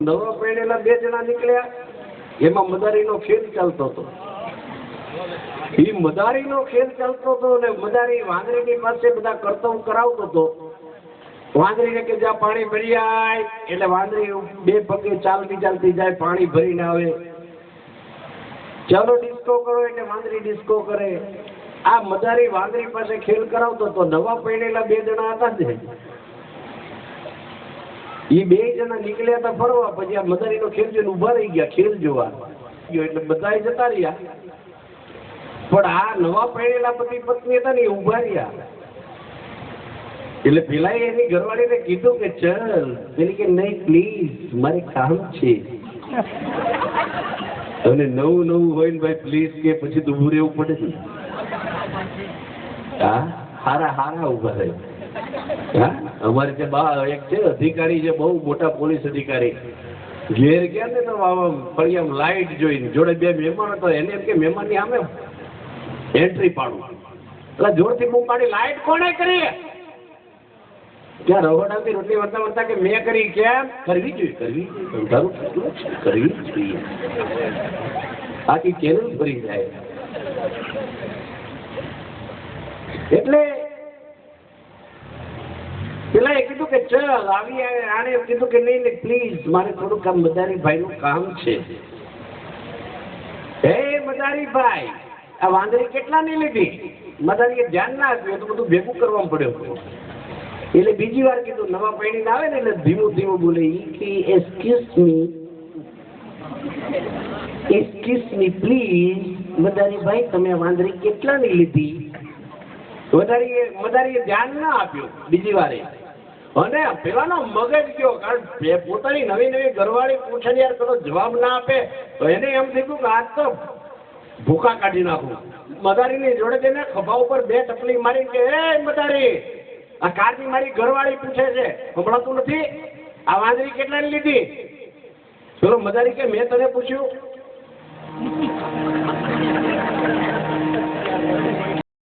નવા પરણેલા બે જણા નીકળ્યા, એમાં મદારીનો ખેલ ચાલતો હતો. એ મદારીનો ખેલ ચાલતો હતો ને મદારી વાંદરીની પાસે બધા કર્તવ્ય કરાવતો હતો. વાંદરીને કે જ્યાં પાણી ભરી આય એટલે વાંદરી બે પગે ચાલતી ચાલતી જાય, પાણી ભરીને આવે. ચાલો ડિસ્કો કરો એટલે વાંદરી ડિસ્કો કરે. આ મદારી વાંદરી પાસે ખેલ કરાવતો હતો. નવા પરણેલા બે જણા હતા ને, એ બે જણા નીકળ્યા હતા ફરવા. પછી આ મદારીનો ખેલ જોઈને ઉભા રહી ગયા, ખેલ જોવા એટલે બધા જતા રહ્યા. પણ આ નવા પરણેલા પતિ પત્ની હતા ને, એ ઉભા રહ્યા. એટલે પેલા એની ઘરવાળીને કીધું કે ચલ. પેલી કે નહીં પ્લીઝ, મારે કામ છે. અને નવું નવું હોય ને ભાઈ પ્લીઝ કે પછી તો ઉભું રહેવું પડે છે. હા, હારા હારા ઉભા રહે. હા, અમારે ત્યાં બા એક છે અધિકારી છે, બહુ મોટા પોલીસ અધિકારી. ઘેર ગયા ને તો ફળિયામાં લાઈટ જોઈને જોડે બે મહેમાન હતો. એને એમ કે મહેમાનની સામે એન્ટ્રી પાડું. એટલે જોરથી બૂમ પાડી, લાઈટ કોણે કરી? ત્યાં રહોડાથી રોટલી વળતા વળતા કે મેં કરી. કેમ? કરવી જોઈએ, કરવી કરવી જોઈએ. આખી કેનું ફરી જાય. એટલે પેલા એ કીધું કે ચલ આવી. આને એમ કીધું કે નહીં નહીં પ્લીઝ, મારે થોડું કામ મદારી ભાઈ નું કામ છે. હે મદારી ભાઈ, આ વાંદરી કેટલા ની લીધી? મદારીએ ધ્યાન ના આપ્યું તો બધું ભેગું કરવા પડ્યું. એટલે બીજી વાર કીધું. નવા પૈણી આવે ને એટલે ધીમું ધીમું બોલે. એક્સક્યુઝ મી પ્લીઝ, મદારી ભાઈ તમે વાંદરી કેટલા ની લીધી? મદારીએ ધ્યાન ના આપ્યું બીજી વારે. અને પેલાનો મગજ ગયો, કારણ પોતાની નવી નવી ઘરવાળી પૂછડિયાર કરો, જવાબ ના આપે તો એને એમ થયું કે આજ તો ભૂકા કાઢી નાખું. મદારીની જોડે જઈને ખભા ઉપર બે ટપલી મારી કે એ મદારી, આ કારની મારી ઘરવાળી પૂછે છે, સંભળાતું નથી? આ વાંદરી કેટલાની લીધી? પેલો મદારી કે મેં તને પૂછ્યું.